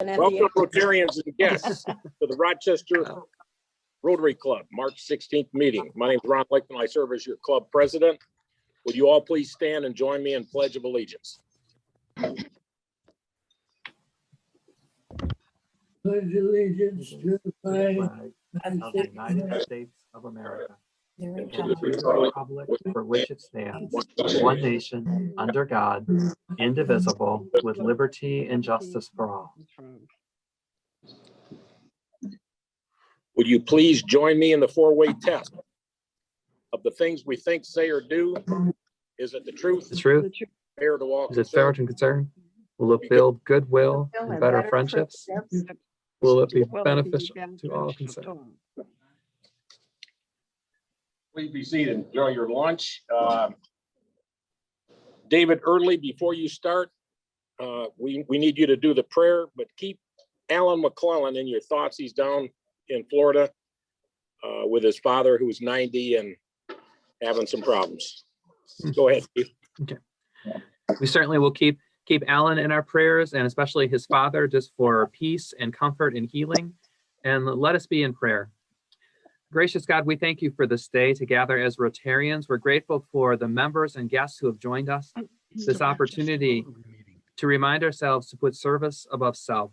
Welcome, Rotarians and guests, to the Rochester Rotary Club, March 16th meeting. My name is Ron Lichtman. I serve as your club president. Would you all please stand and join me in Pledge of Allegiance? Pledge allegiance to the flag of the United States of America and to the republic for which it stands, one nation, under God, indivisible, with liberty and justice for all. Would you please join me in the four-way test of the things we think, say, or do? Is it the truth? The truth? Fair to all Is it fair to concern? Will it build goodwill and better friendships? Will it be beneficial to all concerned? Please be seated. Enjoy your lunch. David, early before you start, we need you to do the prayer, but keep Alan McClellan in your thoughts. He's down in Florida with his father, who's 90 and having some problems. Go ahead, Steve. Okay. We certainly will keep Alan in our prayers, and especially his father, just for peace and comfort and healing. And let us be in prayer. Gracious God, we thank you for this day to gather as Rotarians. We're grateful for the members and guests who have joined us. This opportunity to remind ourselves to put service above self,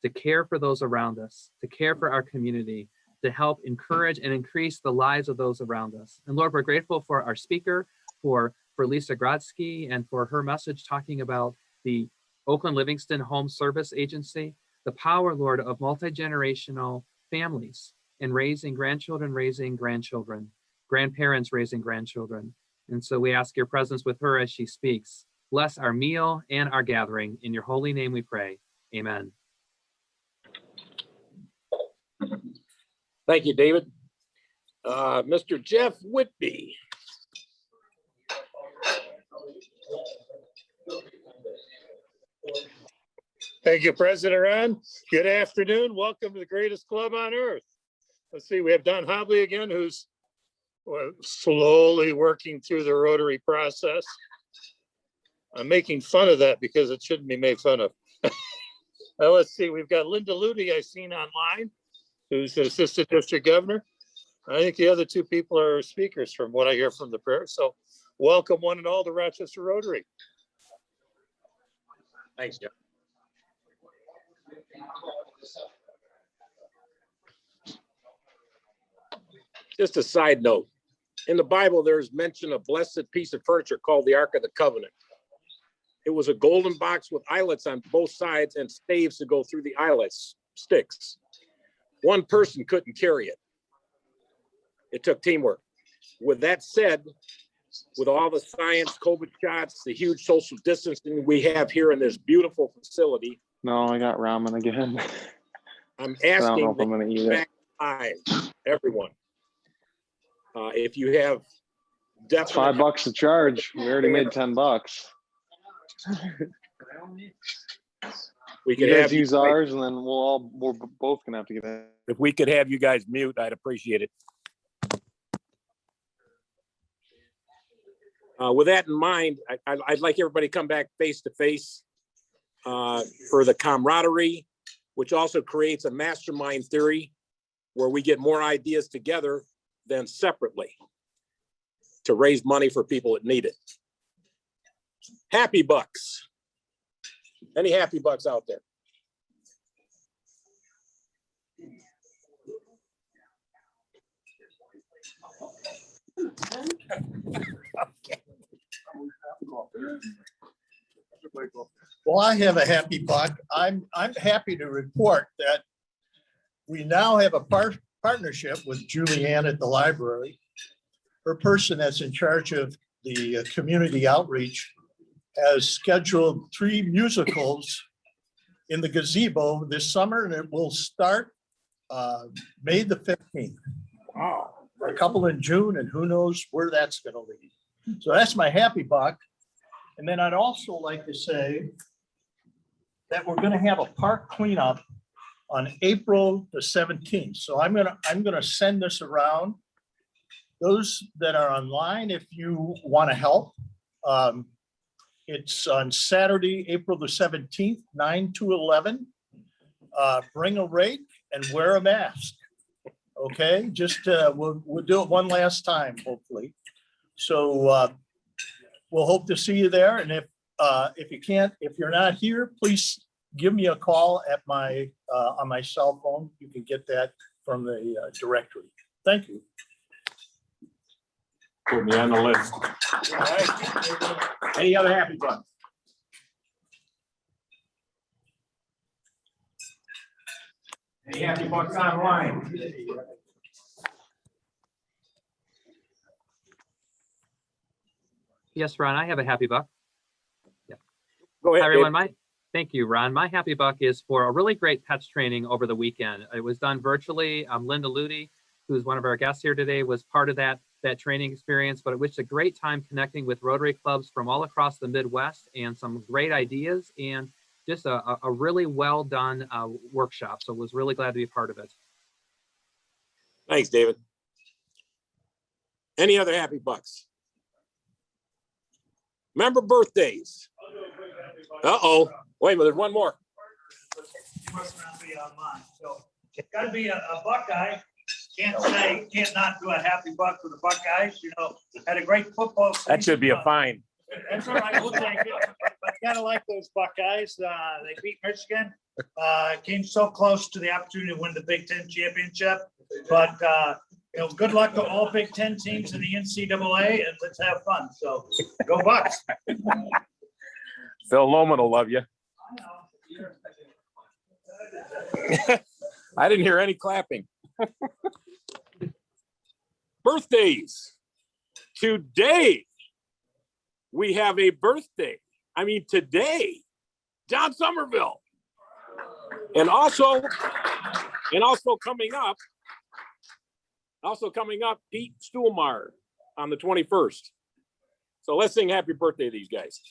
to care for those around us, to care for our community, to help encourage and increase the lives of those around us. And Lord, we're grateful for our speaker, for Lisa Grodsky, and for her message talking about the Oakland Livingston Home Service Agency, the power, Lord, of multi-generational families in raising grandchildren, raising grandchildren, grandparents raising grandchildren. And so we ask your presence with her as she speaks. Bless our meal and our gathering. In your holy name we pray. Amen. Thank you, David. Mr. Jeff Whitby. Thank you, President Ron. Good afternoon. Welcome to the greatest club on earth. Let's see, we have Don Hobley again, who's slowly working through the Rotary process. I'm making fun of that because it shouldn't be made fun of. Well, let's see, we've got Linda Ludy I've seen online, who's the Assistant District Governor. I think the other two people are speakers from what I hear from the prayer. So welcome one and all to Rochester Rotary. Thanks, Jeff. Just a side note, in the Bible, there's mention of a blessed piece of furniture called the Ark of the Covenant. It was a golden box with eyelets on both sides and staves to go through the eyelets, sticks. One person couldn't carry it. It took teamwork. With that said, with all the science, COVID shots, the huge social distancing we have here in this beautiful facility. No, I got ramen again. I'm I don't know asking if I'm gonna eat it. everyone. If you have It's $5 to charge. We already made $10. we You could guys have use ours, and then we're both gonna have to get it. if we could have you guys mute, I'd appreciate it. With that in mind, I'd like everybody to come back face to face for the camaraderie, which also creates a mastermind theory where we get more ideas together than separately to raise money for people that need it. Happy bucks. Any happy bucks out there? Well, I have a happy buck. I'm happy to report that we now have a partnership with Julianne at the library. Her person that's in charge of the community outreach has scheduled 3 musicals in the gazebo this summer, and it will start May the 15th. Wow. A couple in June, and who knows where that's going to lead. So that's my happy buck. And then I'd also like to say that we're going to have a park cleanup on April the 17th. So I'm going to send this around. Those that are online, if you want to help, it's on Saturday, April the 17th, 9 to 11. bring a rake and wear a mask. Okay, just we'll do it one last time, hopefully. So we'll hope to see you there. And if you can't, if you're not here, please give me a call at my on my cell phone. You can get that from the directory. Thank you. Put me on the list. All right. Any other happy bucks? Any happy bucks online? Yes, Ron, I have a happy buck. Go ahead, Hi, everyone. Dave. Thank you, Ron. My happy buck is for a really great pets training over the weekend. It was done virtually. Linda Ludi, who's one of our guests here today, was part of that training experience, but it was a great time connecting with Rotary clubs from all across the Midwest and some great ideas and just a really well done workshop. So was really glad to be a part of it. Thanks, David. Any other happy bucks? Remember birthdays. Uh-oh. Wait a minute, there's one more. You must not be online. So it's got to be a Buckeye. Can't not do a happy buck for the Buckeyes. You know, had a great football season. That should be a fine. That's all right. We'll take it. But kind of like those Buckeyes. They beat Michigan. Came so close to the opportunity to win the Big Ten championship. But you know, good luck to all Big Ten teams in the NCAA, and let's have fun. So go Bucks. Phil Loman will love you. I didn't hear any clapping. Birthdays. Today, we have a birthday. I mean, today, John Somerville. And also coming up, Pete Stuhlmeyer on the 21st. So let's sing happy birthday to these guys.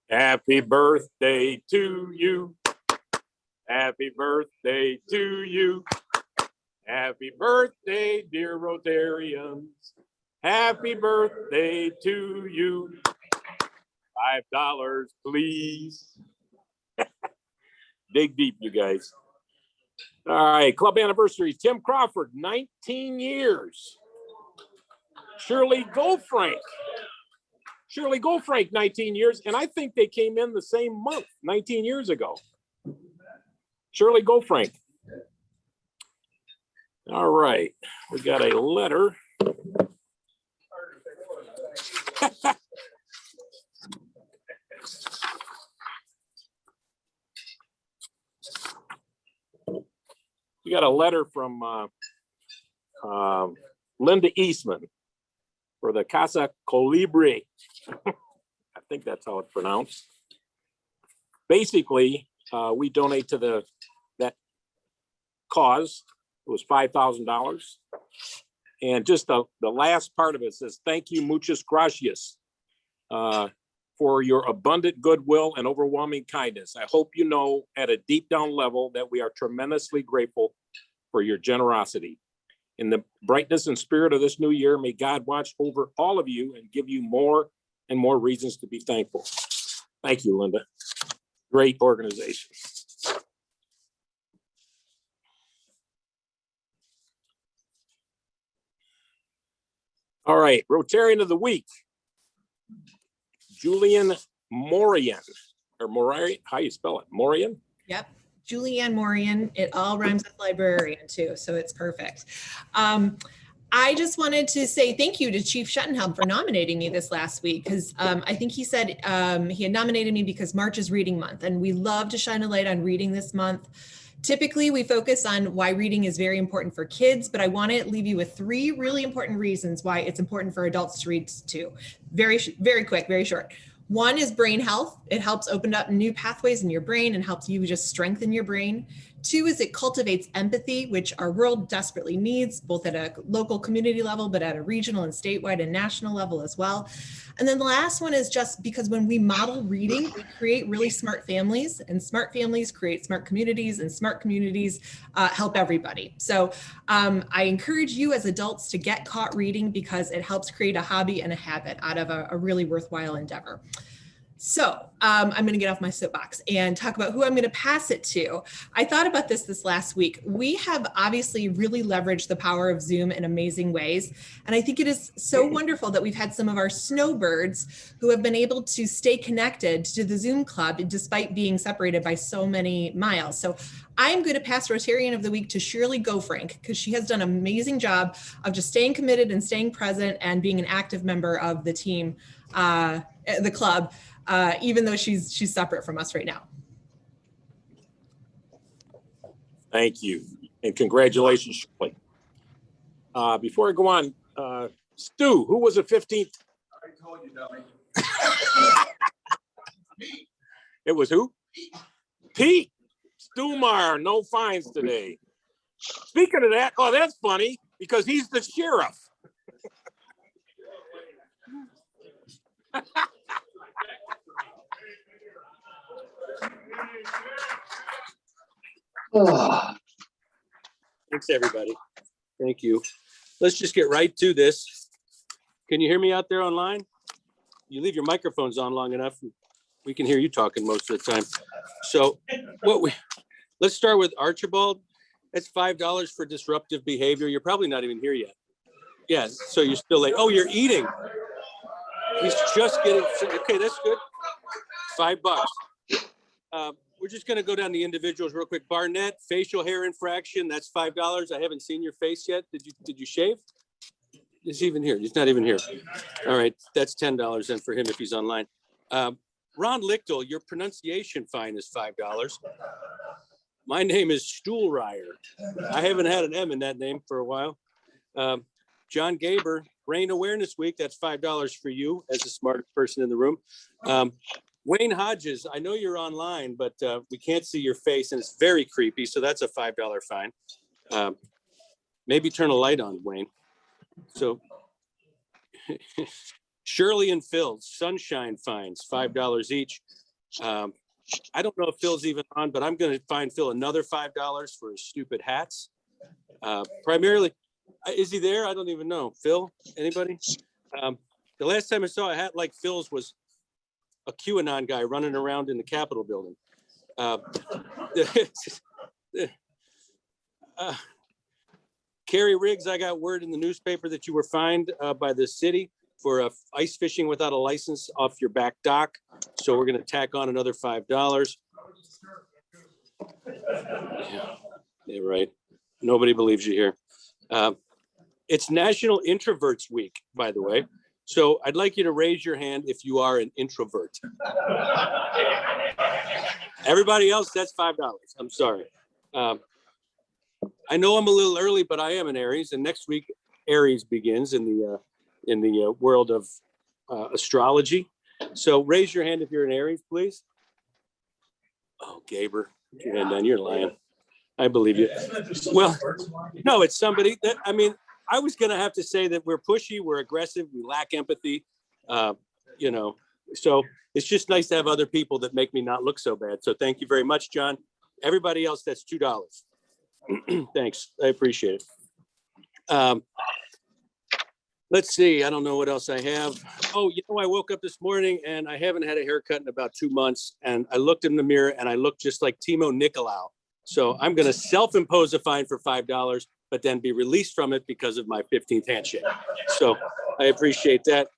Happy birthday to you. Happy birthday to you. Happy birthday, dear Rotarians. Happy birthday to you. $5, please. Dig deep, you guys. All right, club anniversaries. Tim Crawford, 19 years. Shirley Goldfrank. 19 years. And I think they came in the same month, 19 years ago. Shirley Goldfrank. All right, we got a letter. We got a letter from Linda Eastman for the Casa Colibri. I think that's how it's pronounced. Basically, we donate to that cause. It was $5,000. And just the last part of it says, thank you, muchas gracias, for your abundant goodwill and overwhelming kindness. I hope you know at a deep down level that we are tremendously grateful for your generosity. In the brightness and spirit of this new year, may God watch over all of you and give you more and more reasons to be thankful. Thank you, Linda. Great organization. All right, Rotarian of the Week. Julian Morian, or Morian, how you spell it? Morian? Yep, Julianne Morian. It all rhymes with librarian too, so it's perfect. I just wanted to say thank you to Chief Schuttenhelm for nominating me this last week, because I think he said he had nominated me because March is Reading Month, and we love to shine a light on reading this month. Typically, we focus on why reading is very important for kids, but I want to leave you with 3 really important reasons why it's important for adults to read too. Very quick, very short. 1 is brain health. It helps open up new pathways in your brain and helps you just strengthen your brain. 2 is it cultivates empathy, which our world desperately needs, both at a local community level, but at a regional and statewide and national level as well. And then the last one is just because when we model reading, we create really smart families, and smart families create smart communities, and smart communities help everybody. So I encourage you as adults to get caught reading, because it helps create a hobby and a habit out of a really worthwhile endeavor. So I'm going to get off my soapbox and talk about who I'm going to pass it to. I thought about this last week. We have obviously really leveraged the power of Zoom in amazing ways. And I think it is so wonderful that we've had some of our snowbirds who have been able to stay connected to the Zoom club despite being separated by so many miles. So I'm going to pass Rotarian of the Week to Shirley Gofrank because she has done an amazing job of just staying committed and staying present and being an active member of the team, the club. Even though she's separate from us right now. Thank you. And congratulations, Shirley. Before I go on, Stu, who was the 15th? I told you, dummy. It was who? Pete Stumar, no fines today. Speaking of that, oh, that's funny because he's the sheriff. Thanks, everybody. Thank you. Let's just get right to this. Can you hear me out there online? You leave your microphones on long enough, we can hear you talking most of the time. So let's start with Archibald. That's $5 for disruptive behavior. You're probably not even here yet. Yeah, so you're still late. Oh, you're eating. He's just getting, okay, that's good. $5. We're just going to go down the individuals real quick. Barnett, facial hair infraction. That's $5. I haven't seen your face yet. Did you shave? Is he even here? He's not even here. All right. That's $10 then for him if he's online. Ron Lichtel, your pronunciation fine is $5. My name is Stuhlreier. I haven't had an M in that name for a while. John Gaber, Brain Awareness Week. That's $5 for you as the smartest person in the room. Wayne Hodges, I know you're online, but we can't see your face and it's very creepy. So that's a $5 fine. Maybe turn a light on, Wayne. So Shirley and Phil, sunshine fines, $5 each. I don't know if Phil's even on, but I'm going to fine Phil another $5 for his stupid hats. Primarily, is he there? I don't even know. Phil, anybody? The last time I saw a hat like Phil's was a QAnon guy running around in the Capitol building. Carrie Riggs, I got word in the newspaper that you were fined by the city for ice fishing without a license off your back dock. So we're going to tack on another $5. Yeah, right. Nobody believes you here. It's National Introverts Week, by the way. So I'd like you to raise your hand if you are an introvert. Everybody else, that's $5. I'm sorry. I know I'm a little early, but I am an Aries, and next week Aries begins in the world of astrology. So raise your hand if you're an Aries, please. Oh, Gaber, put your hand down. You're lying. I believe you. Well, no, it's somebody that, I mean, I was going to have to say that we're pushy, we're aggressive, we lack empathy, you know, so it's just nice to have other people that make me not look so bad. So thank you very much, John. Everybody else, that's $2. Thanks. I appreciate it. Let's see. I don't know what else I have. Oh, you know, I woke up this morning and I haven't had a haircut in about 2 months. And I looked in the mirror and I looked just like Timo Nicolau. So I'm going to self-impose a fine for $5, but then be released from it because of my 15th handshake. So I appreciate that.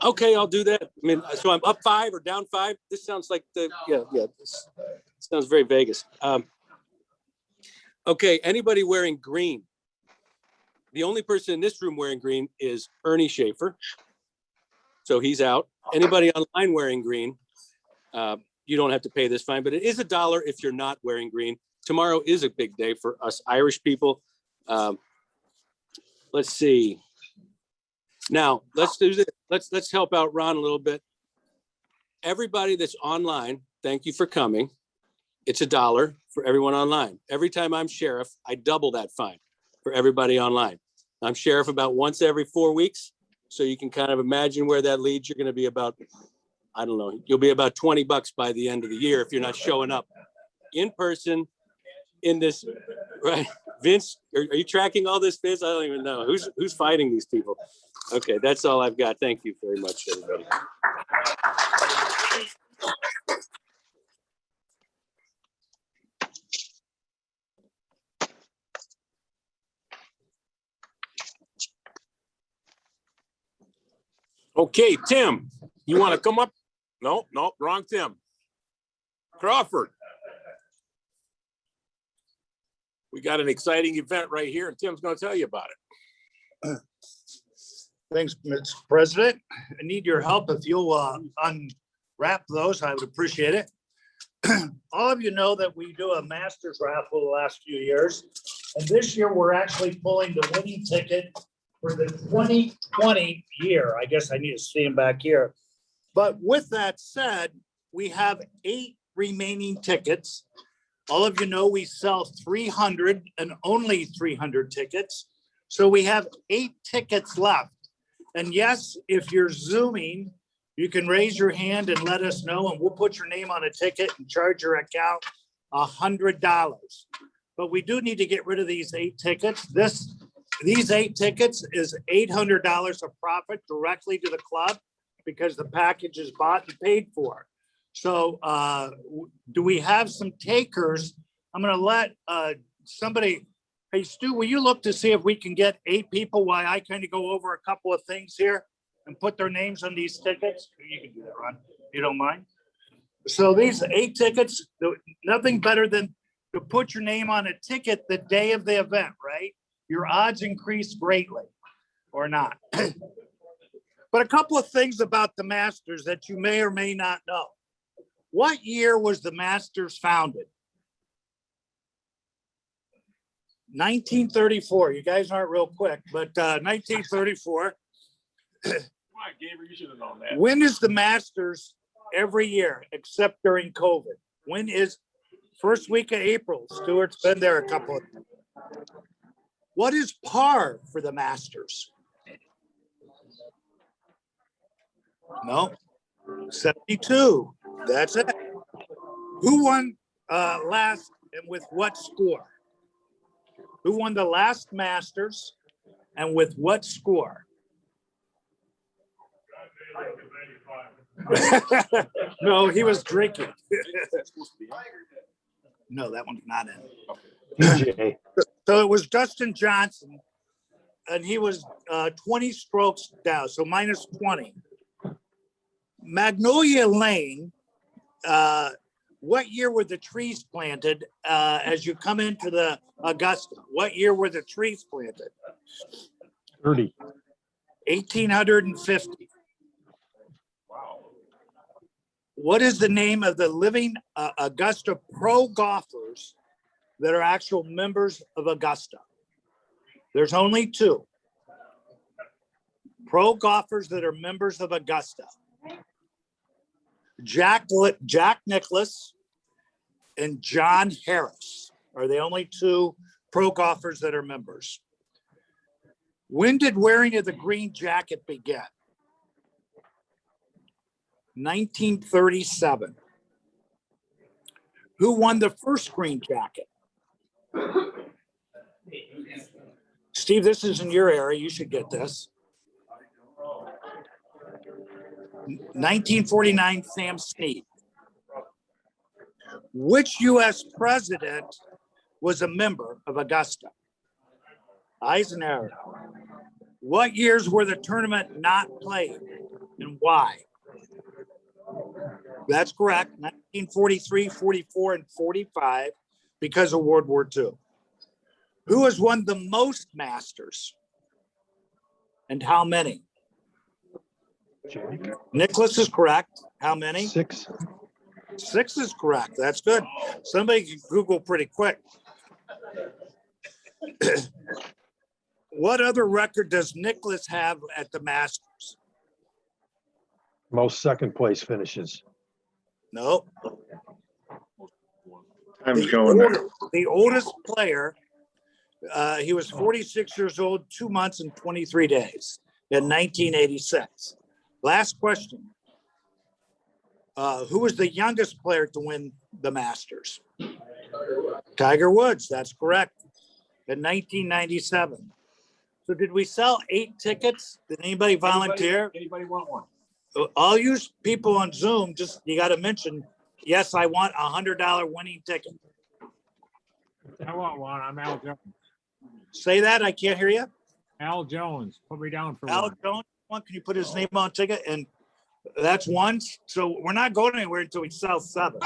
Okay, I'll do that. I mean, so I'm up 5 or down 5. This sounds like this sounds very Vegas. Okay, anybody wearing green? The only person in this room wearing green is Ernie Schaefer. So he's out. Anybody online wearing green? You don't have to pay this fine, but it is $1 if you're not wearing green. Tomorrow is a big day for us Irish people. Let's see. Now let's do this. Let's help out Ron a little bit. Everybody that's online, thank you for coming. It's $1 for everyone online. Every time I'm sheriff, I double that fine for everybody online. I'm sheriff about once every 4 weeks. So you can kind of imagine where that leads. You're going to be about, I don't know, you'll be about $20 by the end of the year if you're not showing up in person in this, right? Vince, are you tracking all this, Vince? I don't even know. Who's fighting these people? Okay, that's all I've got. Thank you very much, everybody. Okay, Tim, you want to come up? No, wrong Tim. Crawford. We got an exciting event right here, and Tim's going to tell you about it. Thanks, Mr. President. I need your help. If you'll unwrap those, I would appreciate it. All of you know that we do a Masters raffle the last few years. And this year, we're actually pulling the winning ticket for the 2020 year. I guess I need to see him back here. But with that said, we have 8 remaining tickets. All of you know we sell 300 and only 300 tickets. So we have 8 tickets left. And yes, if you're Zooming, you can raise your hand and let us know, and we'll put your name on a ticket and charge your account $100. But we do need to get rid of these 8 tickets. These 8 tickets is $800 of profit directly to the club because the package is bought and paid for. So do we have some takers? I'm going to let somebody. Hey, Stu, will you look to see if we can get 8 people while I kind of go over a couple of things here and put their names on these tickets? You can do that, Ron. You don't mind? So these 8 tickets, nothing better than to put your name on a ticket the day of the event, right? Your odds increase greatly or not. But a couple of things about the Masters that you may or may not know. What year was the Masters founded? 1934. You guys aren't real quick, but 1934. Come on, Gabriel, you should have known that. When is the Masters every year except during COVID? When is first week of April? Stuart's been there a couple of times. What is par for the Masters? No, 72. That's it. Who won last and with what score? Who won the last Masters and with what score? No, he was drinking. No, that one's not in. DJ. So it was Dustin Johnson, and he was 20 strokes down, so minus 20. Magnolia Lane, what year were the trees planted as you come into the Augusta? What year were the trees planted? 30. 1850. Wow. What is the name of the living Augusta pro golfers that are actual members of Augusta? There's only 2 pro golfers that are members of Augusta. Jack Nicklaus and John Harris are the only 2 pro golfers that are members. When did wearing of the green jacket begin? 1937. Who won the first green jacket? Steve, this is in your area. You should get this. 1949, Sam Snead. Which U.S. president was a member of Augusta? Eisenhower. What years were the tournament not played and why? That's correct. 1943, 44, and 45 because of World War II. Who has won the most Masters and how many? Nicholas is correct. How many? 6. 6 is correct. That's good. Somebody can Google pretty quick. What other record does Nicholas have at the Masters? Most second place finishes. No. Time's going there. The oldest player, he was 46 years old, 2 months and 23 days in 1986. Last question. Who was the youngest player to win the Masters? Tiger Woods, that's correct. In 1997. So did we sell 8 tickets? Did anybody volunteer? Anybody want one? All you people on Zoom, just, you got to mention, yes, I want $100 winning ticket. I want one. I'm Al Jones. Say that, I can't hear you. Al Jones, put me down for Al one. Jones, one, can you put his name on ticket? And that's one. So we're not going anywhere until we sell 7.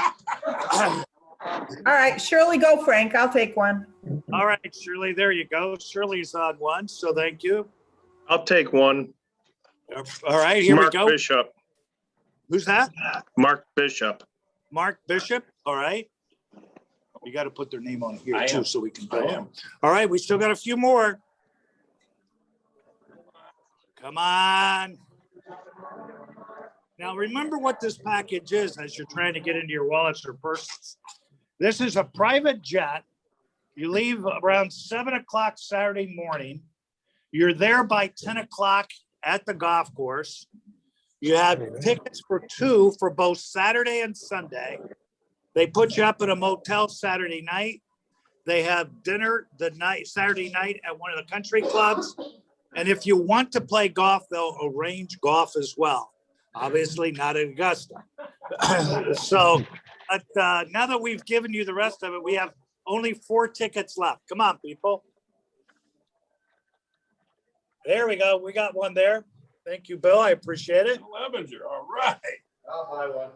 All right, Shirley, go, Frank. I'll take one. All right, Shirley, there you go. Shirley's on one, so thank you. I'll take one. All right, here we Mark go. Bishop. Who's that? Mark Bishop. Mark Bishop. All right. You got to put their name on here I too, am. so we can I go. am. All right, we still got a few more. Come on. Now, remember what this package is as you're trying to get into your wallets or purses. This is a private jet. You leave around 7 o'clock Saturday morning. You're there by 10 o'clock at the golf course. You have tickets for 2 for both Saturday and Sunday. They put you up at a motel Saturday night. They have dinner Saturday night at one of the country clubs. And if you want to play golf, they'll arrange golf as well. Obviously not at Augusta. So now that we've given you the rest of it, we have only 4 tickets left. Come on, people. There we go. We got one there. Thank you, Bill. I appreciate it. Levenger, all right. I'll buy one.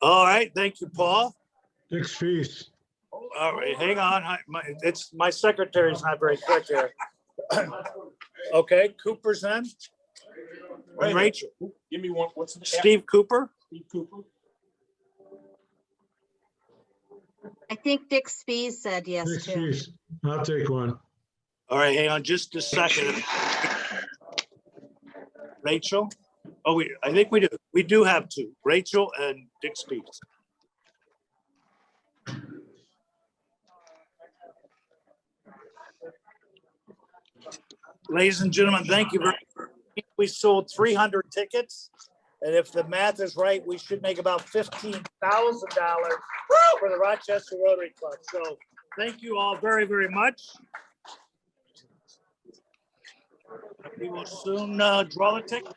All right. Thank you, Paul. Dick's Feast. All right. Hang on. My secretary's not very quick here. Okay. Cooper's in. Wait a minute. Rachel. Give me one. What's the Steve Cooper. Steve Cooper? I think Dick Spees said yes Dick's too. Feast. I'll take one. All right. Hang on just a second. Rachel. Oh, I think we do. We do have 2. Rachel and Dick Spees. Ladies and gentlemen, thank you very much. We sold 300 tickets. And if the math is right, we should make about $15,000 for the Rochester Rotary Club. So thank you all very, very much. We will soon draw the ticket.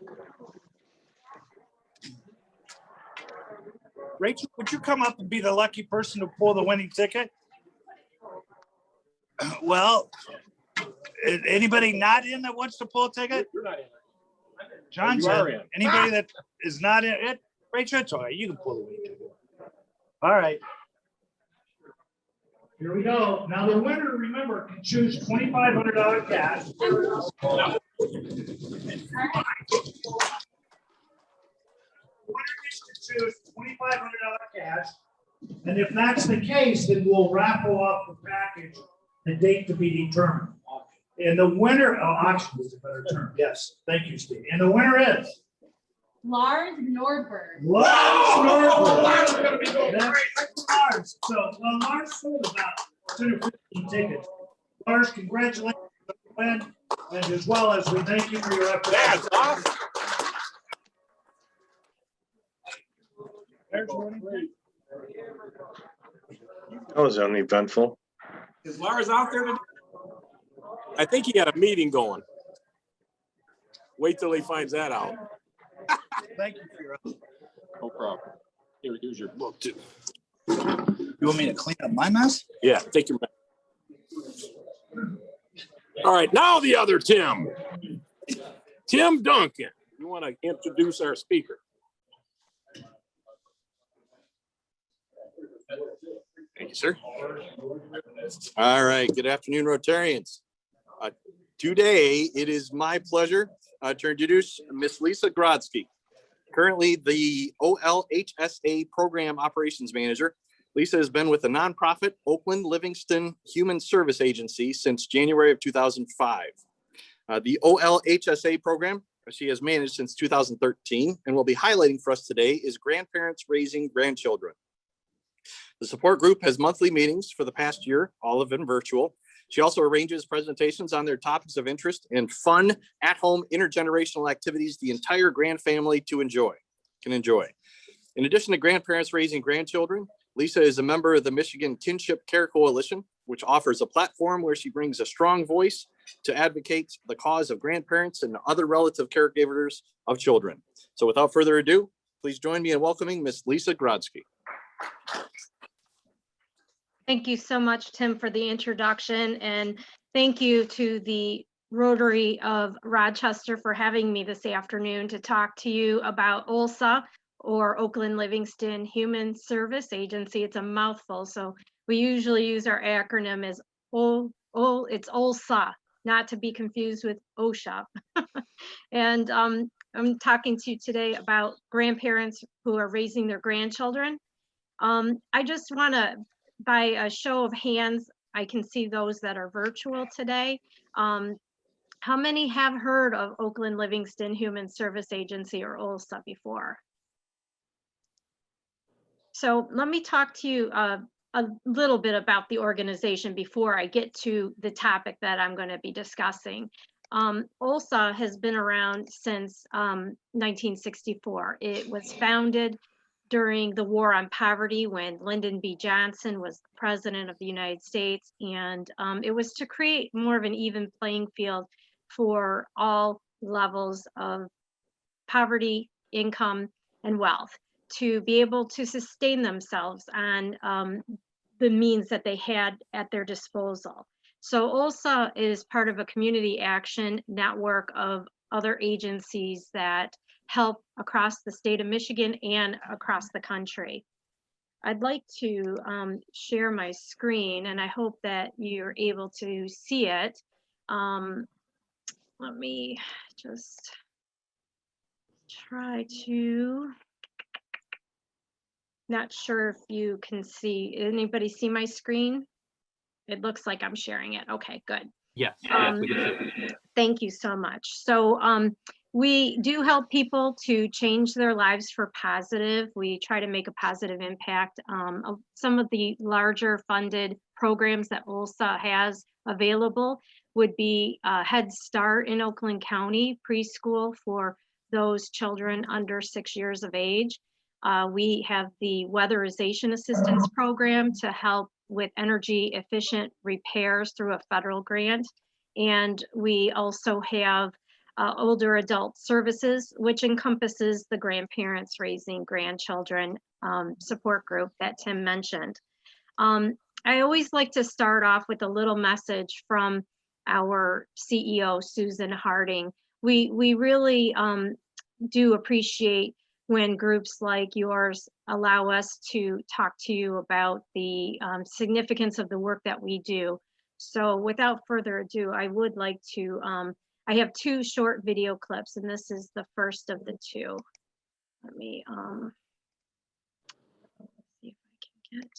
Rachel, would you come up and be the lucky person to pull the winning ticket? Well, anybody not in that wants to pull a ticket? You're not in. John's You are in. in. Anybody that is not in it? Rachel, it's all right. You can pull the winning ticket. All right. Here we go. Now the winner, remember, can choose $2,500 cash. The winner gets to choose $2,500 cash. And if that's the case, then we'll raffle off the package, the date to be determined. And the winner, auction is a better term. Yes, thank you, Steve. And the winner is Lars Nordberg. Lars Nordberg. That's Lars. So, well, Lars sold about 10 or 15 tickets. Lars, congratulations on the win, and as well as we thank you for your efforts. That's awesome. There's one. That was uneventful. Is Lars out there today? I think he had a meeting going. Wait till he finds that out. Thank you for your effort. No problem. Here's your book too. You want me to clean up my mess? Yeah, take your. All right, now the other Tim. Tim Duncan. You want to introduce our speaker? Thank you, sir. All right. Good afternoon, Rotarians. Today, it is my pleasure to introduce Miss Lisa Grodsky, currently the OLHSA Program Operations Manager. Lisa has been with the nonprofit Oakland Livingston Human Service Agency since January of 2005. The OLHSA program she has managed since 2013 and will be highlighting for us today is grandparents raising grandchildren. The support group has monthly meetings for the past year, all of them virtual. She also arranges presentations on their topics of interest and fun at-home intergenerational activities the entire grand family can enjoy. In addition to grandparents raising grandchildren, Lisa is a member of the Michigan Kinship Care Coalition which offers a platform where she brings a strong voice to advocate the cause of grandparents and other relative caregivers of children. So without further ado, please join me in welcoming Miss Lisa Grodzki. Thank you so much, Tim, for the introduction, and thank you to the Rotary of Rochester for having me this afternoon to talk to you about OLSA, or Oakland Livingston Human Service Agency. It's a mouthful, so we usually use our acronym as it's OLSA, not to be confused with OSHA. And I'm talking to you today about grandparents who are raising their grandchildren. I just want to, by a show of hands, I can see those that are virtual today. How many have heard of Oakland Livingston Human Service Agency, or OLSA, before? So let me talk to you a little bit about the organization before I get to the topic that I'm going to be discussing. OLSA has been around since 1964. It was founded during the War on Poverty when Lyndon B. Johnson was president of the United States, and it was to create more of an even playing field for all levels of poverty, income, and wealth, to be able to sustain themselves on the means that they had at their disposal. So OLSA is part of a community action network of other agencies that help across the state of Michigan and across the country. I'd like to share my screen, and I hope that you're able to see it. Let me just try to, not sure if you can see, anybody see my screen? It looks like I'm sharing it. Okay, good. Yes, yes, we can see. Thank you so much. So we do help people to change their lives for positive. We try to make a positive impact. Some of the larger funded programs that OLSA has available would be Head Start in Oakland County, preschool for those children under 6 years of age. We have the Weatherization Assistance Program to help with energy efficient repairs through a federal grant. And we also have older adult services, which encompasses the grandparents raising grandchildren support group that Tim mentioned. I always like to start off with a little message from our CEO, Susan Harding. We really do appreciate when groups like yours allow us to talk to you about the significance of the work that we do. So without further ado, I would like to, I have two short video clips, and this is the first of the two. Let me see if I can get.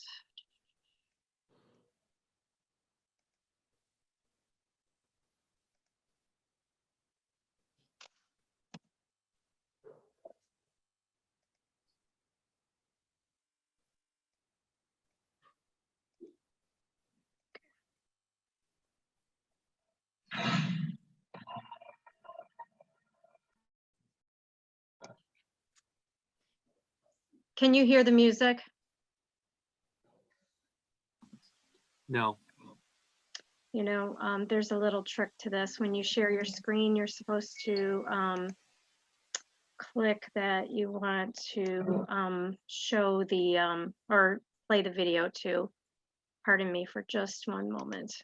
Can you hear the music? No. You know, there's a little trick to this. When you share your screen, you're supposed to click that you want to show the, or play the video too. Pardon me for just one moment.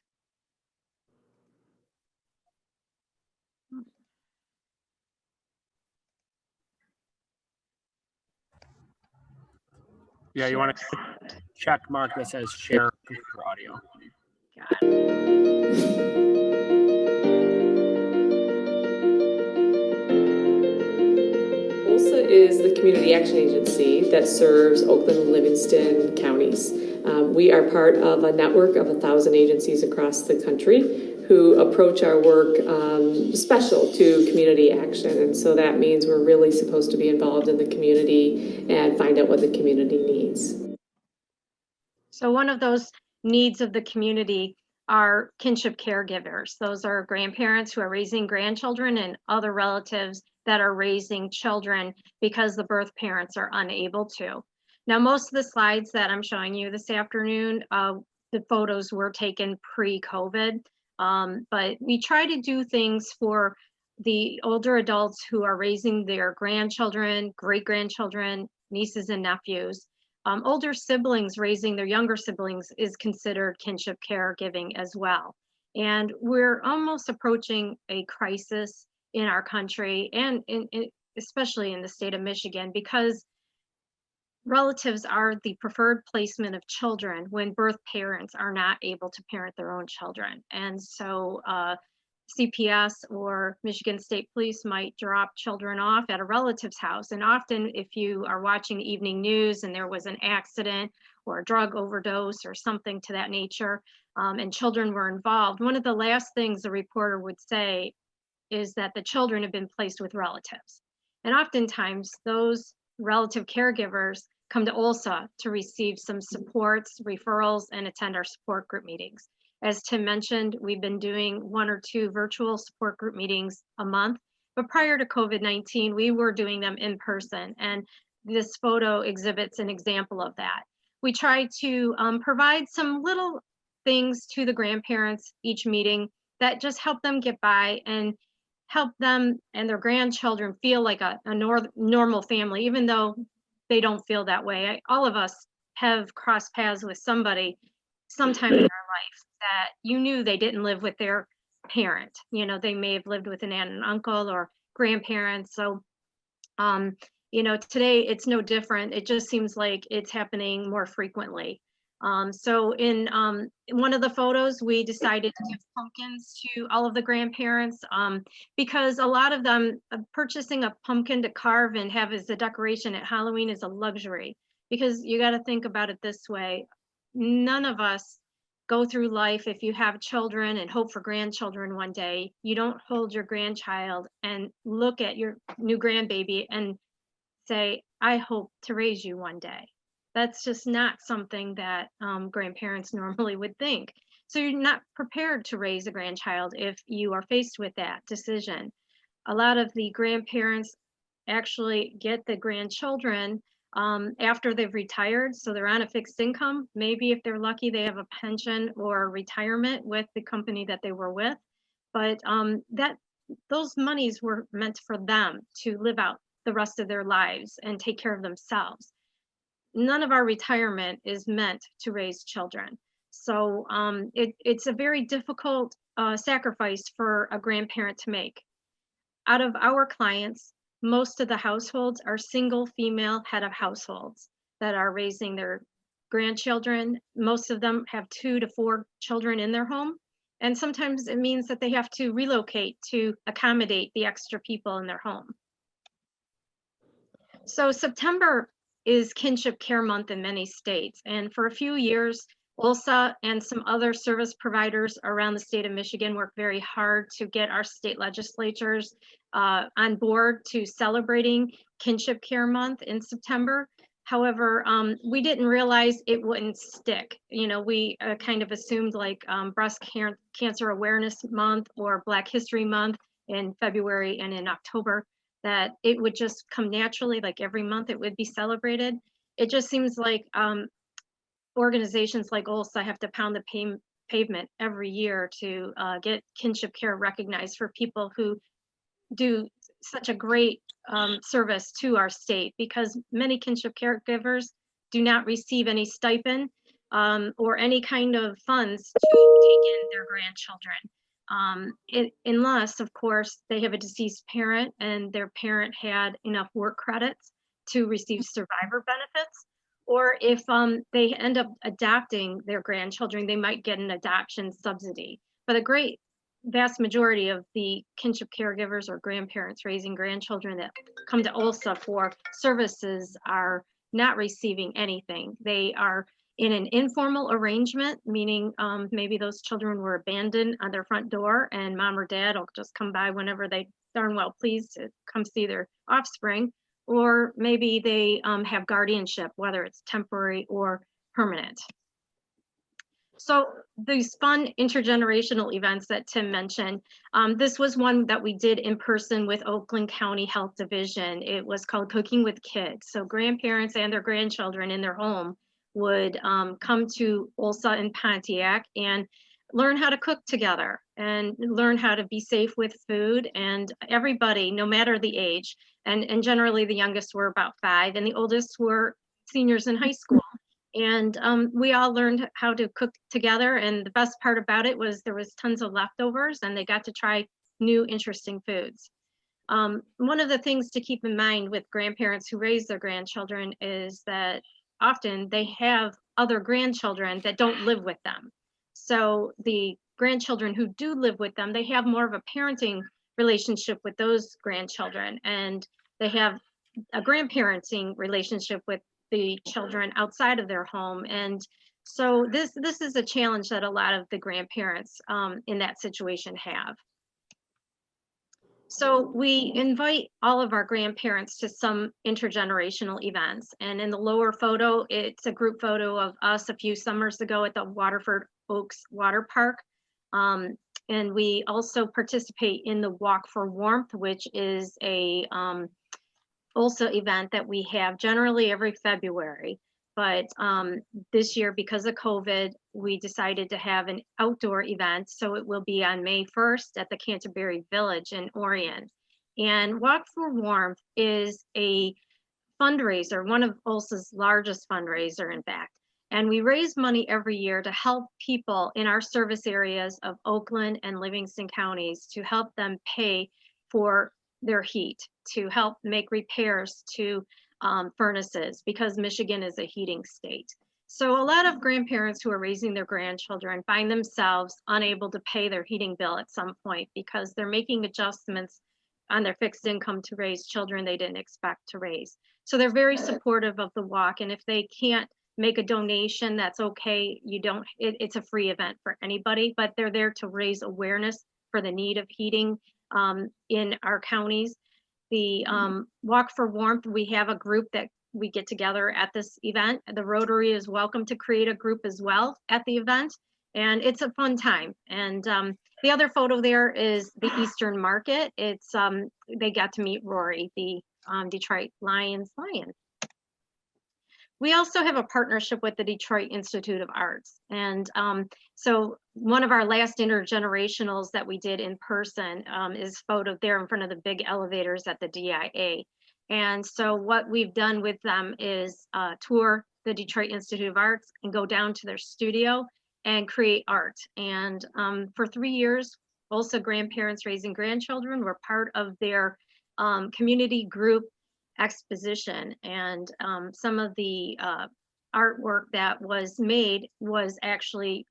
Yeah, you want to check mark that says share computer audio. Got it. OLSA is the community action agency that serves Oakland and Livingston counties. We are part of a network of 1,000 agencies across the country who approach our work special to community action. And so that means we're really supposed to be involved in the community and find out what the community needs. So one of those needs of the community are kinship caregivers. Those are grandparents who are raising grandchildren and other relatives that are raising children because the birth parents are unable to. Now, most of the slides that I'm showing you this afternoon the photos were taken pre-COVID. But we try to do things for the older adults who are raising their grandchildren, great-grandchildren, nieces and nephews. Older siblings raising their younger siblings is considered kinship caregiving as well. And we're almost approaching a crisis in our country and especially in the state of Michigan, because relatives are the preferred placement of children when birth parents are not able to parent their own children. And so CPS or Michigan State Police might drop children off at a relative's house. And often if you are watching the evening news and there was an accident or a drug overdose or something to that nature, and children were involved, one of the last things the reporter would say is that the children have been placed with relatives. And oftentimes those relative caregivers come to OLSA to receive some supports, referrals, and attend our support group meetings. As Tim mentioned, we've been doing 1 or 2 virtual support group meetings a month, but prior to COVID-19, we were doing them in person, and this photo exhibits an example of that. We try to provide some little things to the grandparents each meeting that just help them get by and help them and their grandchildren feel like a normal family, even though they don't feel that way. All of us have crossed paths with somebody sometime in our life that you knew they didn't live with their parent. You know, they may have lived with an aunt and uncle or grandparents. So, you know, today it's no different. It just seems like it's happening more frequently. So in one of the photos, we decided to give pumpkins to all of the grandparents because a lot of them purchasing a pumpkin to carve and have as a decoration at Halloween is a luxury. Because you got to think about it this way. None of us go through life, if you have children and hope for grandchildren one day, you don't hold your grandchild and look at your new grandbaby and say, I hope to raise you one day. That's just not something that grandparents normally would think. So you're not prepared to raise a grandchild if you are faced with that decision. A lot of the grandparents actually get the grandchildren after they've retired. So they're on a fixed income. Maybe if they're lucky, they have a pension or retirement with the company that they were with. But those monies were meant for them to live out the rest of their lives and take care of themselves. None of our retirement is meant to raise children. So it's a very difficult sacrifice for a grandparent to make. Out of our clients, most of the households are single female head of households that are raising their grandchildren. Most of them have 2 to 4 children in their home. And sometimes it means that they have to relocate to accommodate the extra people in their home. So September is Kinship Care Month in many states. And for a few years, OLSA and some other service providers around the state of Michigan worked very hard to get our state legislatures on board to celebrating Kinship Care Month in September. However, we didn't realize it wouldn't stick. You know, we kind of assumed like Breast Cancer Awareness Month or Black History Month in February and in October, that it would just come naturally, like every month it would be celebrated. It just seems like organizations like OLSA have to pound the pavement every year to get kinship care recognized for people who do such a great service to our state, because many kinship caregivers do not receive any stipend or any kind of funds to take in their grandchildren. Unless, of course, they have a deceased parent and their parent had enough work credits to receive survivor benefits, or if they end up adopting their grandchildren, they might get an adoption subsidy. But a great vast majority of the kinship caregivers or grandparents raising grandchildren that come to OLSA for services are not receiving anything. They are in an informal arrangement, meaning maybe those children were abandoned on their front door and mom or dad will just come by whenever they darn well please to come see their offspring, or maybe they have guardianship, whether it's temporary or permanent. So these fun intergenerational events that Tim mentioned, this was one that we did in person with Oakland County Health Division. It was called Cooking with Kids. So grandparents and their grandchildren in their home would come to Olsa and Pontiac and learn how to cook together and learn how to be safe with food. And everybody, no matter the age, and generally the youngest were about 5 and the oldest were seniors in high school. And we all learned how to cook together. And the best part about it was there was tons of leftovers and they got to try new interesting foods. One of the things to keep in mind with grandparents who raise their grandchildren is that often they have other grandchildren that don't live with them. So the grandchildren who do live with them, they have more of a parenting relationship with those grandchildren, and they have a grandparenting relationship with the children outside of their home. And so this is a challenge that a lot of the grandparents in that situation have. So we invite all of our grandparents to some intergenerational events. And in the lower photo, it's a group photo of us a few summers ago at the Waterford Oaks Water Park. And we also participate in the Walk for Warmth, which is a also event that we have generally every February. But this year, because of COVID, we decided to have an outdoor event. So it will be on May 1st at the Canterbury Village in Orion. And Walk for Warmth is a fundraiser, one of Ulsa's largest fundraiser, in fact. And we raise money every year to help people in our service areas of Oakland and Livingston counties to help them pay for their heat, to help make repairs to furnaces, because Michigan is a heating state. So a lot of grandparents who are raising their grandchildren find themselves unable to pay their heating bill at some point because they're making adjustments on their fixed income to raise children they didn't expect to raise. So they're very supportive of the walk. And if they can't make a donation, that's okay. It's a free event for anybody, but they're there to raise awareness for the need of heating in our counties. The Walk for Warmth, we have a group that we get together at this event. The Rotary is welcome to create a group as well at the event, and it's a fun time. And the other photo there is the Eastern Market. It's they got to meet Rory, the Detroit Lions lion. We also have a partnership with the Detroit Institute of Arts. And so one of our last intergenerationals that we did in person is photoed there in front of the big elevators at the DIA. And so what we've done with them is tour the Detroit Institute of Arts and go down to their studio and create art. And for 3 years, also grandparents raising grandchildren were part of their community group exposition. And some of the artwork that was made was actually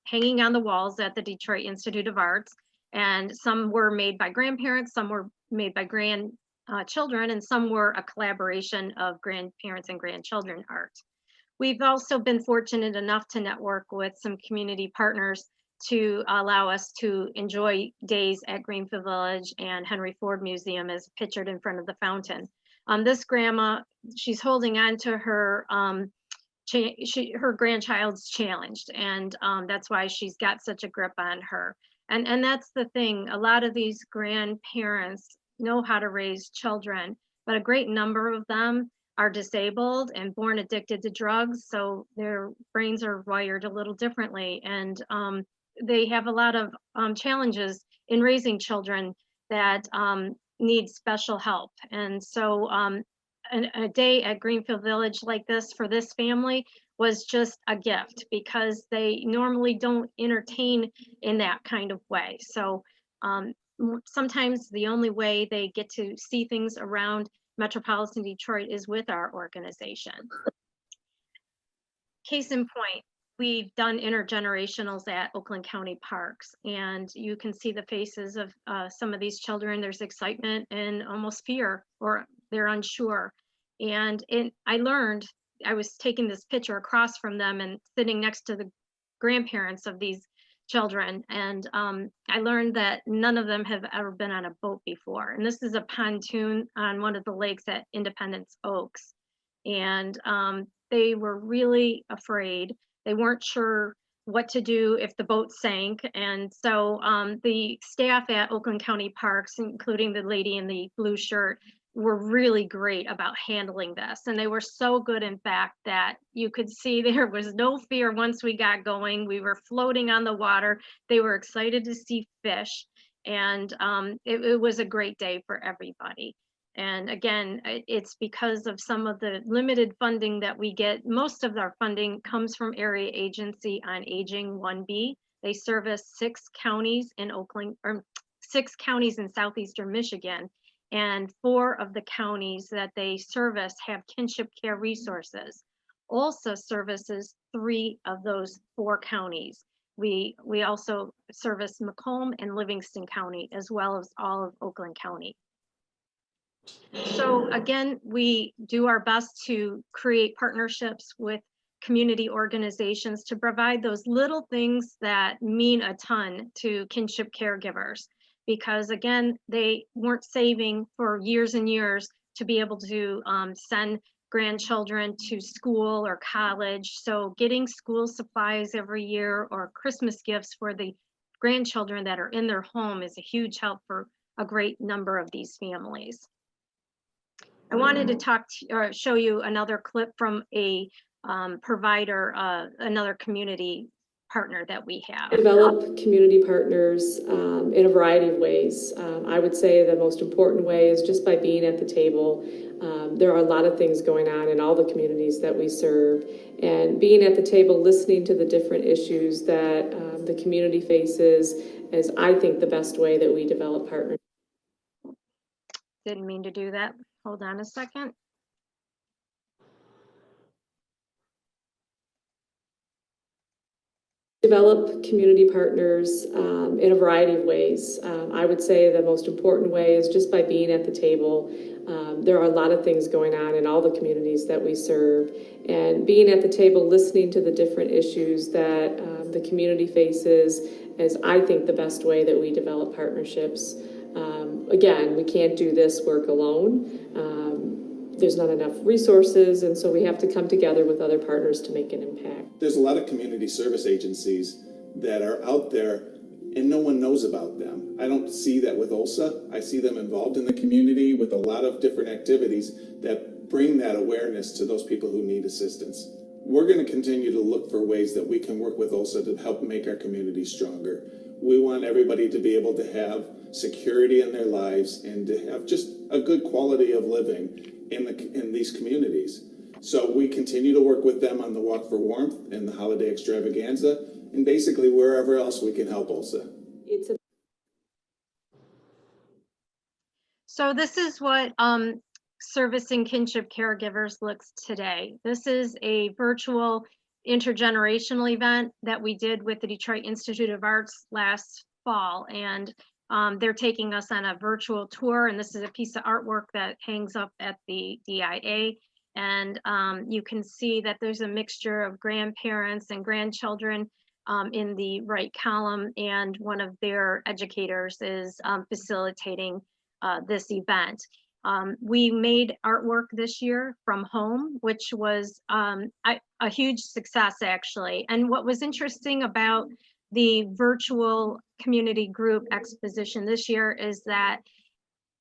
hanging on the walls at the Detroit Institute of Arts. And some were made by grandparents, some were made by grandchildren, and some were a collaboration of grandparents and grandchildren art. We've also been fortunate enough to network with some community partners to allow us to enjoy days at Greenfield Village and Henry Ford Museum as pictured in front of the fountain. This grandma, she's holding on to her her grandchild's challenged, and that's why she's got such a grip on her. And that's the thing, a lot of these grandparents know how to raise children, but a great number of them are disabled and born addicted to drugs, so their brains are wired a little differently, and they have a lot of challenges in raising children that need special help. And so a day at Greenfield Village like this for this family was just a gift, because they normally don't entertain in that kind of way. So sometimes the only way they get to see things around metropolitan Detroit is with our organization. Case in point, we've done intergenerationals at Oakland County Parks, and you can see the faces of some of these children. There's excitement and almost fear, or they're unsure. And I learned, I was taking this picture across from them and sitting next to the grandparents of these children, and I learned that none of them have ever been on a boat before. And this is a pontoon on one of the lakes at Independence Oaks. And they were really afraid. They weren't sure what to do if the boat sank. And so the staff at Oakland County Parks, including the lady in the blue shirt, were really great about handling this. And they were so good, in fact, that you could see there was no fear once we got going. We were floating on the water. They were excited to see fish. And it was a great day for everybody. And again, it's because of some of the limited funding that we get. Most of our funding comes from Area Agency on Aging 1B. They service 6 counties in Oakland, or 6 counties in southeastern Michigan. And 4 of the counties that they service have kinship care resources. Also services 3 of those 4 counties. We also service Macomb and Livingston County, as well as all of Oakland County. So again, we do our best to create partnerships with community organizations to provide those little things that mean a ton to kinship caregivers. Because again, they weren't saving for years and years to be able to send grandchildren to school or college. So getting school supplies every year or Christmas gifts for the grandchildren that are in their home is a huge help for a great number of these families. I wanted to show you another clip from a provider, another community partner that we have. Develop community partners in a variety of ways. I would say the most important way is just by being at the table. There are a lot of things going on in all the communities that we serve, and being at the table, listening to the different issues that the community faces is, I think, the best way that we develop partners. Didn't mean to do that. Hold on a second. Develop community partners in a variety of ways. I would say the most important way is just by being at the table. There are a lot of things going on in all the communities that we serve, and being at the table, listening to the different issues that the community faces is, I think, the best way that we develop partnerships. Again, we can't do this work alone. There's not enough resources, and so we have to come together with other partners to make an impact. There's a lot of community service agencies that are out there and no one knows about them. I don't see that with OLSA. I see them involved in the community with a lot of different activities that bring that awareness to those people who need assistance. We're going to continue to look for ways that we can work with OLSA to help make our community stronger. We want everybody to be able to have security in their lives and to have just a good quality of living in these communities. So we continue to work with them on the Walk for Warmth and the Holiday Extravaganza, and basically wherever else we can help OLSA. So this is what servicing kinship caregivers looks today. This is a virtual intergenerational event that we did with the Detroit Institute of Arts last fall, and they're taking us on a virtual tour, and this is a piece of artwork that hangs up at the DIA. And you can see that there's a mixture of grandparents and grandchildren in the right column, and one of their educators is facilitating this event. We made artwork this year from home, which was a huge success, actually. And what was interesting about the virtual community group exposition this year is that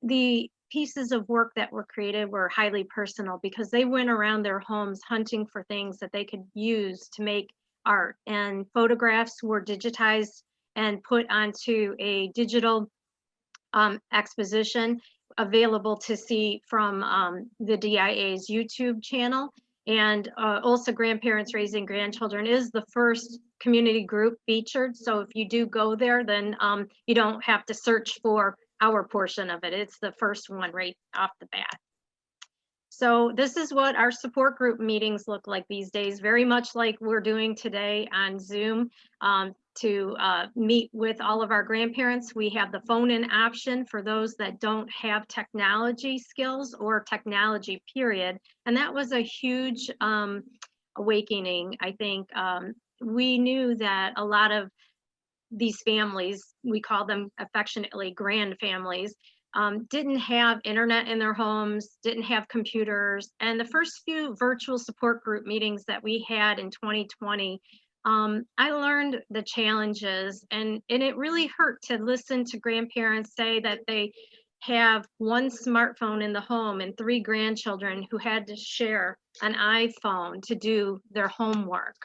the pieces of work that were created were highly personal, because they went around their homes hunting for things that they could use to make art, and photographs were digitized and put onto a digital exposition available to see from the DIA's YouTube channel. And also Grandparents Raising Grandchildren is the first community group featured. So if you do go there, then you don't have to search for our portion of it. It's the first one right off the bat. So this is what our support group meetings look like these days, very much like we're doing today on Zoom. To meet with all of our grandparents, we have the phone-in option for those that don't have technology skills or technology, period. And that was a huge awakening, I think. We knew that a lot of these families, we call them affectionately grand families, didn't have internet in their homes, didn't have computers. And the first few virtual support group meetings that we had in 2020, I learned the challenges, and it really hurt to listen to grandparents say that they have one smartphone in the home and 3 grandchildren who had to share an iPhone to do their homework.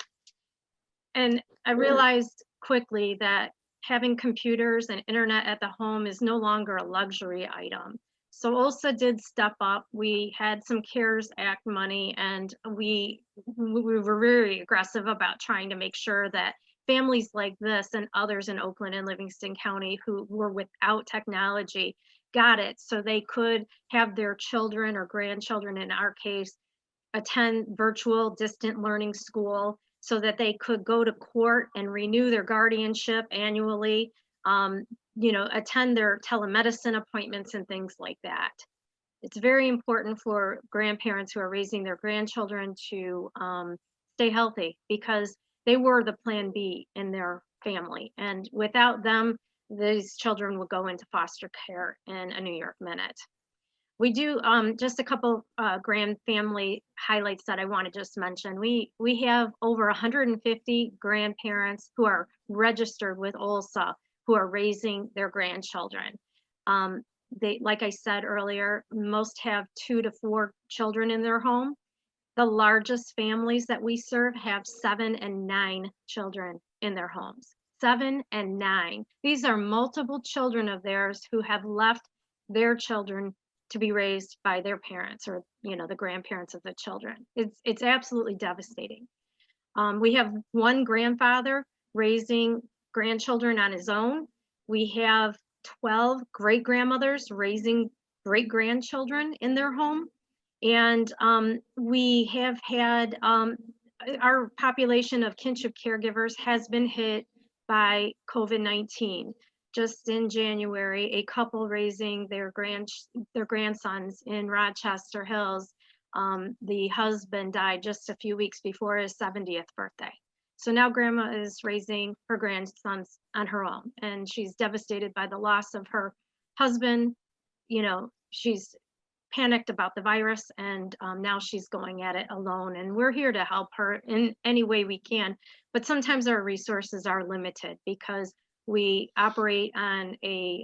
And I realized quickly that having computers and internet at the home is no longer a luxury item. So OLSA did step up. We had some CARES Act money, and we were very aggressive about trying to make sure that families like this and others in Oakland and Livingston County who were without technology got it, so they could have their children or grandchildren, in our case, attend virtual distant learning school so that they could go to court and renew their guardianship annually, attend their telemedicine appointments and things like that. It's very important for grandparents who are raising their grandchildren to stay healthy, because they were the plan B in their family. And without them, these children will go into foster care in a New York minute. We do just a couple grand family highlights that I want to just mention. We have over 150 grandparents who are registered with OLSA who are raising their grandchildren. They, like I said earlier, most have 2 to 4 children in their home. The largest families that we serve have 7 and 9 children in their homes. 7 and 9. These are multiple children of theirs who have left their children to be raised by their parents, or the grandparents of the children. It's absolutely devastating. We have one grandfather raising grandchildren on his own. We have 12 great grandmothers raising great grandchildren in their home. And we have had our population of kinship caregivers has been hit by COVID-19. Just in January, a couple raising their grandsons in Rochester Hills, the husband died just a few weeks before his 70th birthday. So now grandma is raising her grandsons on her own, and she's devastated by the loss of her husband. She's panicked about the virus, and now she's going at it alone, and we're here to help her in any way we can. But sometimes our resources are limited because we operate on a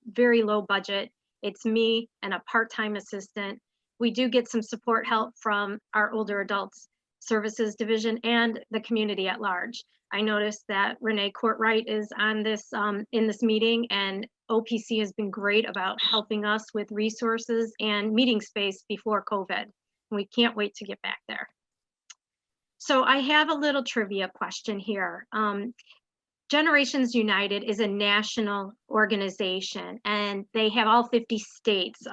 very low budget. It's me and a part-time assistant. We do get some support help from our older adults services division and the community at large. I noticed that Renee Courtwright is on this in this meeting, and OPC has been great about helping us with resources and meeting space before COVID. We can't wait to get back there. So I have a little trivia question here. Generations United is a national organization, and they have all 50 states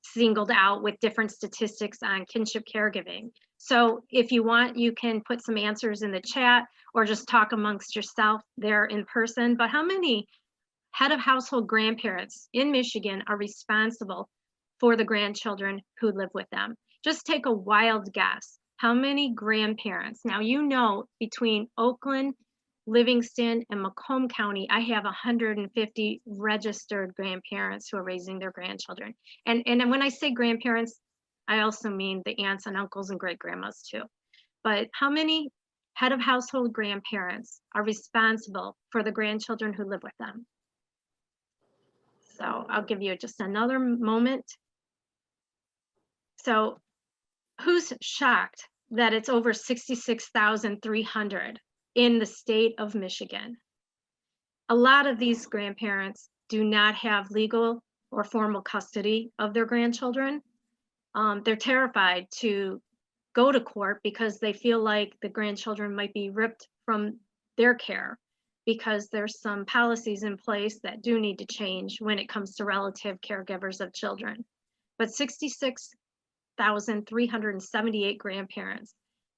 singled out with different statistics on kinship caregiving. So if you want, you can put some answers in the chat or just talk amongst yourself there in person. But how many head of household grandparents in Michigan are responsible for the grandchildren who live with them? Just take a wild guess. How many grandparents? Now, between Oakland, Livingston, and Macomb County, I have 150 registered grandparents who are raising their grandchildren. And when I say grandparents, I also mean the aunts and uncles and great grandmas too. But how many head of household grandparents are responsible for the grandchildren who live with them? So I'll give you just another moment. So who's shocked that it's over 66,300 in the state of Michigan? A lot of these grandparents do not have legal or formal custody of their grandchildren. They're terrified to go to court because they feel like the grandchildren might be ripped from their care, because there's some policies in place that do need to change when it comes to relative caregivers of children. But 66,378 grandparents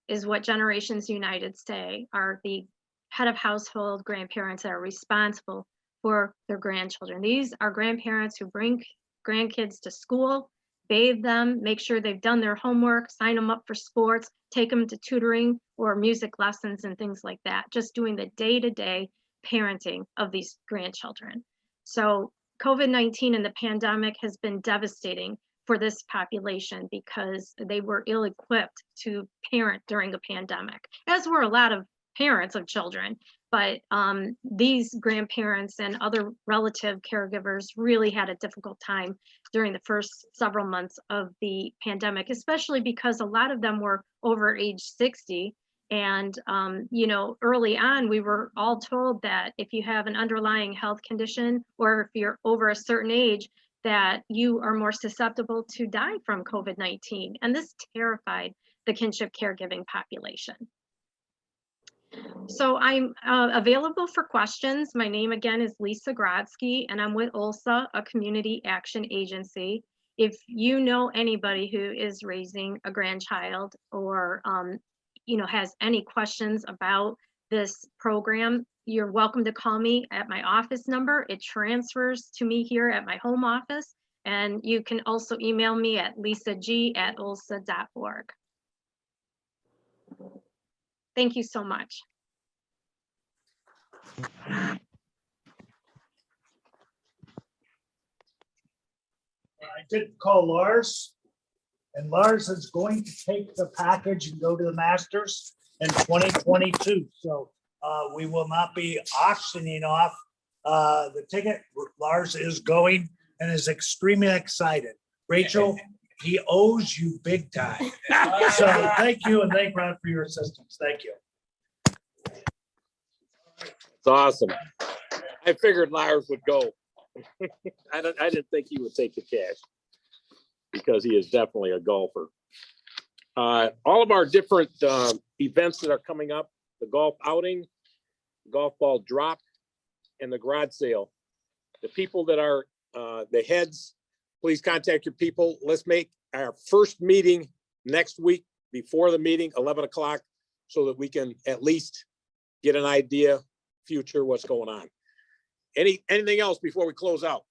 is what Generations United say are the head of household grandparents that are responsible for their grandchildren. These are grandparents who bring grandkids to school, bathe them, make sure they've done their homework, sign them up for sports, take them to tutoring or music lessons and things like that, just doing the day-to-day parenting of these grandchildren. So COVID-19 and the pandemic has been devastating for this population because they were ill-equipped to parent during a pandemic, as were a lot of parents of children. But these grandparents and other relative caregivers really had a difficult time during the first several months of the pandemic, especially because a lot of them were over age 60. And, you know, early on, we were all told that if you have an underlying health condition, or if you're over a certain age, that you are more susceptible to die from COVID-19. And this terrified the kinship caregiving population. So I'm available for questions. My name again is Lisa Grodsky, and I'm with OLSA, a community action agency. If you know anybody who is raising a grandchild, or you know, has any questions about this program, you're welcome to call me at my office number. It transfers to me here at my home office, and you can also email me at lisag@olsa.org. Thank you so much. I did call Lars, and Lars is going to take the package and go to the Masters in 2022. So we will not be auctioning off the ticket. Lars is going and is extremely excited. Rachel, he owes you big time. So thank you, and thank Ron for your assistance. Thank you. It's awesome. I figured Lars would go. I didn't think he would take the cash, because he is definitely a golfer. All of our different events that are coming up, the golf outing, golf ball drop, and the garage sale. The people that are the heads, please contact your people. Let's make our first meeting next week before the meeting, 11 o'clock, so that we can at least get an idea future what's going on. Anything else before we close out?